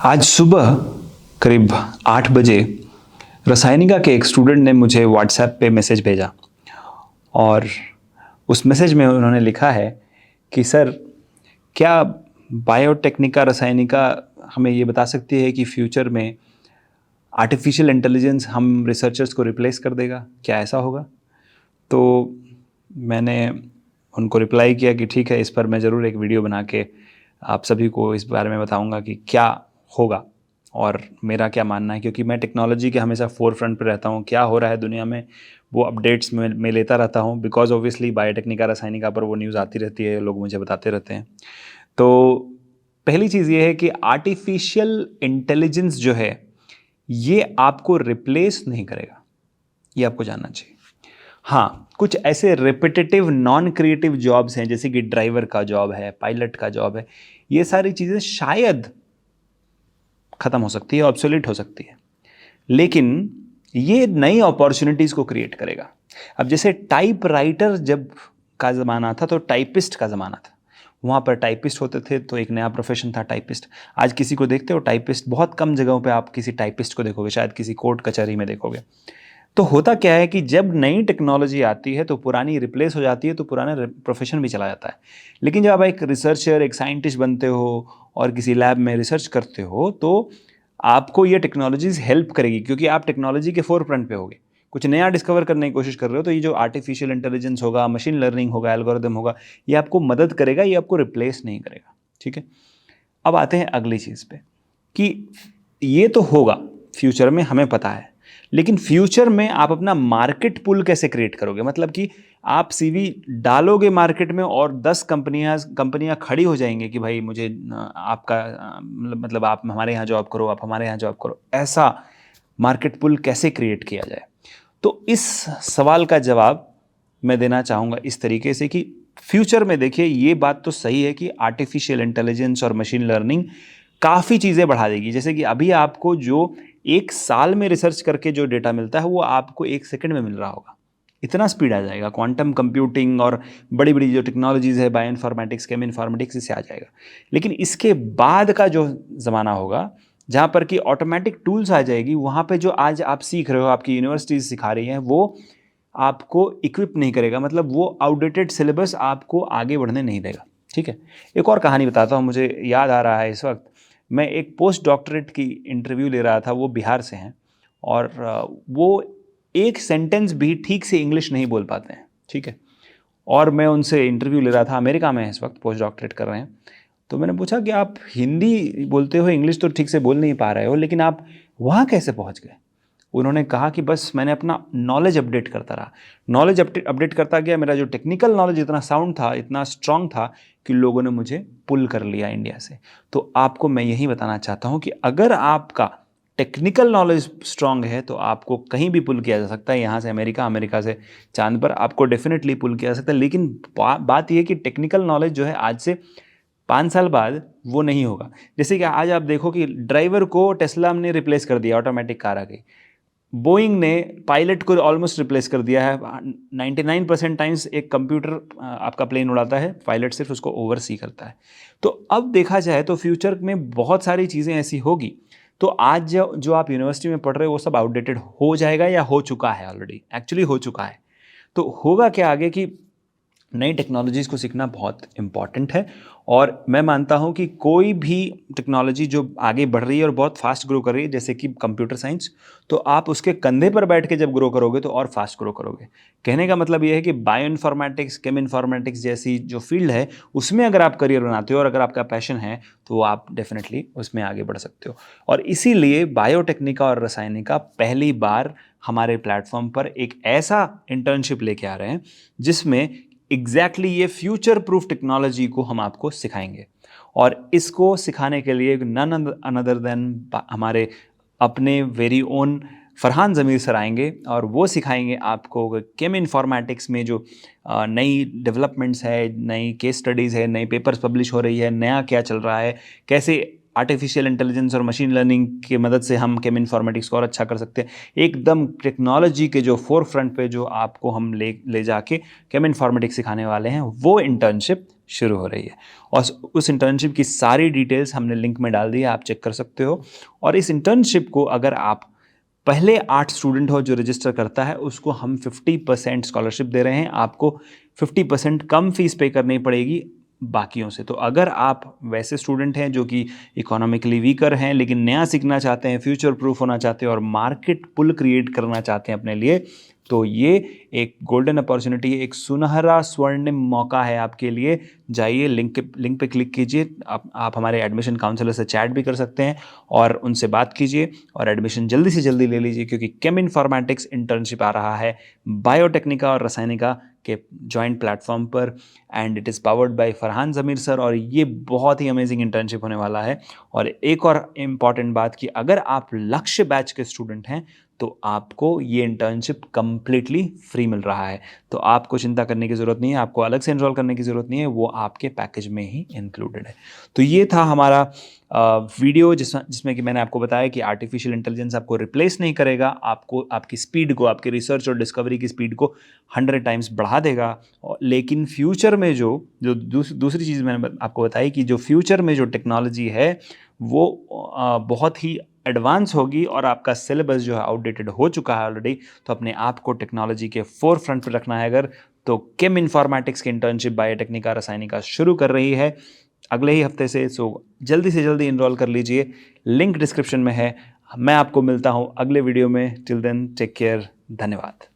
आज सुबह करीब 8 बजे रसायनिका के एक स्टूडेंट ने मुझे व्हाट्सएप पे मैसेज भेजा और उस मैसेज में उन्होंने लिखा है कि सर, क्या बायोटेक्निका रसायनिका हमें ये बता सकती है कि फ्यूचर में आर्टिफिशियल इंटेलिजेंस हम रिसर्चर्स को रिप्लेस कर देगा? क्या ऐसा होगा? तो मैंने उनको रिप्लाई किया कि ठीक है, इस पर मैं ज़रूर एक वीडियो बना के आप सभी को इस बारे में बताऊंगा कि क्या होगा और मेरा क्या मानना है, क्योंकि मैं टेक्नोलॉजी के हमेशा फोर फ्रंट पर रहता हूँ। क्या हो रहा है दुनिया में वो अपडेट्स में लेता रहता हूँ, बिकॉज ऑब्वियसली बायोटेक्निका रसायनिका पर वो न्यूज़ आती रहती है, लोग मुझे बताते रहते हैं। तो पहली चीज़ ये है कि आर्टिफिशियल इंटेलिजेंस जो है ये आपको रिप्लेस नहीं करेगा, ये आपको जानना चाहिए। हाँ, कुछ ऐसे रिपीटेटिव नॉन क्रिएटिव जॉब्स हैं, जैसे कि ड्राइवर का जॉब है, पायलट का जॉब है, ये सारी चीज़ें शायद ख़त्म हो सकती है, ऑब्सोलीट हो सकती है, लेकिन ये नई अपॉर्चुनिटीज़ को क्रिएट करेगा। अब जैसे टाइप राइटर जब का ज़माना था तो टाइपिस्ट का ज़माना था, वहाँ पर टाइपिस्ट होते थे तो एक नया प्रोफेशन था टाइपिस्ट। आज किसी को देखते हो टाइपिस्ट? बहुत कम जगहों पे आप किसी टाइपिस्ट को देखोगे, शायद किसी कोर्ट कचहरी में देखोगे। तो होता क्या है कि जब नई टेक्नोलॉजी आती है तो पुरानी रिप्लेस हो जाती है, तो पुराना प्रोफेशन भी चला जाता है। लेकिन जब आप एक रिसर्चर, एक साइंटिस्ट बनते हो और किसी लैब में रिसर्च करते हो, तो आपको ये टेक्नोलॉजीज हेल्प करेगी, क्योंकि आप टेक्नोलॉजी के फोर फ्रंट पे होगे, कुछ नया डिस्कवर करने की कोशिश कर रहे हो। तो ये जो आर्टिफिशियल इंटेलिजेंस होगा, मशीन लर्निंग होगा, एल्गोरिदम होगा, ये आपको मदद करेगा, ये आपको रिप्लेस नहीं करेगा। ठीक है, अब आते हैं अगली चीज़ पे कि ये तो होगा फ्यूचर में, हमें पता है, लेकिन फ्यूचर में आप अपना मार्केट पुल कैसे क्रिएट करोगे? मतलब कि आप सीवी डालोगे मार्केट में और 10 कंपनियां खड़ी हो जाएंगी कि भाई मुझे आपका मतलब आप हमारे यहाँ जॉब करो, आप हमारे यहाँ जॉब करो। ऐसा मार्केट पुल कैसे क्रिएट किया जाए? तो इस सवाल का जवाब मैं देना चाहूँगा इस तरीके से कि फ्यूचर में देखिए, ये बात तो सही है कि आर्टिफिशियल इंटेलिजेंस और मशीन लर्निंग काफ़ी चीज़ें बढ़ा देगी। जैसे कि अभी आपको जो एक साल में रिसर्च करके जो डेटा मिलता है वो आपको एक सेकंड में मिल रहा होगा, इतना स्पीड आ जाएगा। क्वांटम कंप्यूटिंग और बड़ी बड़ी जो टेक्नोलॉजीज़ है, बायो इन्फॉर्मेटिक्स, केम इन्फॉर्मेटिक्स, इससे आ जाएगा। लेकिन इसके बाद का जो ज़माना होगा जहाँ पर कि ऑटोमेटिक टूल्स आ जाएगी, वहाँ पे जो आज आप सीख रहे हो, आपकी यूनिवर्सिटीज़ सिखा रही हैं, वो आपको इक्विप नहीं करेगा। मतलब वो आउटडेटेड सिलेबस आपको आगे बढ़ने नहीं देगा। ठीक है, एक और कहानी बताता हूँ, मुझे याद आ रहा है इस वक्त। मैं एक पोस्ट डॉक्टरेट की इंटरव्यू ले रहा था, वो बिहार से हैं और वो एक सेंटेंस भी ठीक से इंग्लिश नहीं बोल पाते हैं। ठीक है, और मैं उनसे इंटरव्यू ले रहा था, अमेरिका में इस वक्त पोस्ट डॉक्टरेट कर रहे हैं। तो मैंने पूछा कि आप हिंदी बोलते हो, इंग्लिश तो ठीक से बोल नहीं पा रहे हो, लेकिन आप वहाँ कैसे पहुँच गए? उन्होंने कहा कि बस मैंने अपना नॉलेज अपडेट करता रहा, नॉलेज अपडेट करता गया। मेरा जो टेक्निकल नॉलेज इतना साउंड था, इतना स्ट्रांग था कि लोगों ने मुझे पुल कर लिया इंडिया से। तो आपको मैं यही बताना चाहता हूँ कि अगर आपका टेक्निकल नॉलेज स्ट्रांग है तो आपको कहीं भी पुल किया जा सकता है। यहाँ से अमेरिका, अमेरिका से चांद पर आपको डेफिनेटली पुल किया जा सकता है। लेकिन बात यह है कि टेक्निकल नॉलेज जो है आज से 5 साल बाद वो नहीं होगा। जैसे कि आज आप देखो कि ड्राइवर को टेस्ला ने रिप्लेस कर दिया, ऑटोमेटिक कार आ गई। बोइंग ने पायलट को ऑलमोस्ट रिप्लेस कर दिया है। 99% टाइम्स एक कंप्यूटर आपका प्लेन उड़ाता है, पायलट सिर्फ उसको ओवरसी करता है। तो अब देखा जाए तो फ्यूचर में बहुत सारी चीज़ें ऐसी होगी। तो आज जो आप यूनिवर्सिटी में पढ़ रहे हो वो सब आउटडेटेड हो जाएगा या हो चुका है, ऑलरेडी एक्चुअली हो चुका है। तो होगा क्या आगे कि नई टेक्नोलॉजीज़ को सीखना बहुत इम्पॉर्टेंट है। और मैं मानता हूँ कि कोई भी टेक्नोलॉजी जो आगे बढ़ रही है और बहुत फास्ट ग्रो कर रही है, जैसे कि कंप्यूटर साइंस, तो आप उसके कंधे पर बैठ के जब ग्रो करोगे तो और फास्ट ग्रो करोगे। कहने का मतलब ये है कि बायो इन्फॉर्मेटिक्स, केम इन्फॉर्मेटिक्स जैसी जो फील्ड है, उसमें अगर आप करियर बनाते हो और अगर आपका पैशन है तो आप डेफिनेटली उसमें आगे बढ़ सकते हो। और इसीलिए बायोटेक्निका और रसायनिका पहली बार हमारे प्लेटफॉर्म पर एक ऐसा इंटर्नशिप लेके आ रहे हैं जिसमें एग्जैक्टली ये फ्यूचर प्रूफ टेक्नोलॉजी को हम आपको सिखाएंगे। और इसको सिखाने के लिए नन अनदर देन हमारे अपने वेरी ओन फरहान ज़मीर सर आएंगे और वो सिखाएंगे आपको केम इन्फॉर्मेटिक्स में जो नई डेवलपमेंट्स है, नई केस स्टडीज़ है, नई पेपर्स पब्लिश हो रही है, नया क्या चल रहा है, कैसे आर्टिफिशियल इंटेलिजेंस और मशीन लर्निंग की मदद से हम केम इन्फॉर्मेटिक्स को और अच्छा कर सकते हैं। एकदम टेक्नोलॉजी के जो फोर फ्रंट पे जो आपको हम ले जाके केम इन्फॉर्मेटिक्स सिखाने वाले हैं, वो इंटर्नशिप शुरू हो रही है। और उस इंटर्नशिप की सारी डिटेल्स हमने लिंक में डाल दी है, आप चेक कर सकते हो। और इस इंटर्नशिप को अगर आप पहले 8 स्टूडेंट हो जो रजिस्टर करता है, उसको हम 50% स्कॉलरशिप दे रहे हैं। आपको 50% कम फीस पे करनी पड़ेगी बाकियों से। तो अगर आप वैसे स्टूडेंट हैं जो कि इकोनॉमिकली वीकर हैं लेकिन नया सीखना चाहते हैं, फ्यूचर प्रूफ होना चाहते हैं और मार्केट पुल क्रिएट करना चाहते हैं अपने लिए, तो ये एक गोल्डन अपॉर्चुनिटी है, एक सुनहरा स्वर्णिम मौका है आपके लिए। जाइए लिंक पे क्लिक कीजिए। आप हमारे एडमिशन काउंसलर से चैट भी कर सकते हैं और उनसे बात कीजिए और एडमिशन जल्दी से जल्दी ले लीजिए, क्योंकि केम इन्फॉर्मेटिक्स इंटर्नशिप आ रहा है बायोटेक्निका और रसायनिका के जॉइंट प्लेटफॉर्म पर, and it is powered by Farhan Zamir sir. और ये बहुत ही अमेजिंग इंटर्नशिप होने वाला है। और एक और इम्पॉर्टेंट बात कि अगर आप लक्ष्य बैच के स्टूडेंट हैं तो आपको ये इंटर्नशिप कंप्लीटली फ्री मिल रहा है। तो आपको चिंता करने की ज़रूरत नहीं है, आपको अलग से एनरोल करने की ज़रूरत नहीं है, वो आपके पैकेज में ही इंक्लूडेड है। तो ये था हमारा वीडियो जिसमें कि मैंने आपको बताया कि आर्टिफिशियल इंटेलिजेंस आपको रिप्लेस नहीं करेगा, आपको आपकी स्पीड को, आपकी रिसर्च और डिस्कवरी की स्पीड को 100 टाइम्स बढ़ा देगा। लेकिन फ्यूचर में जो दूसरी चीज़ मैंने आपको बताई कि जो फ्यूचर में जो टेक्नोलॉजी है वो बहुत ही एडवांस होगी और आपका सिलेबस जो है आउटडेटेड हो चुका है ऑलरेडी। तो अपने आप को टेक्नोलॉजी के फोर फ्रंट पर रखना है अगर, तो केम इन्फॉर्मेटिक्स की इंटर्नशिप बायोटेक्निका रसायनिका शुरू कर रही है अगले ही हफ्ते से। सो जल्दी से जल्दी इनरोल कर लीजिए, लिंक डिस्क्रिप्शन में है। मैं आपको मिलता हूँ अगले वीडियो में। टिल देन टेक केयर, धन्यवाद।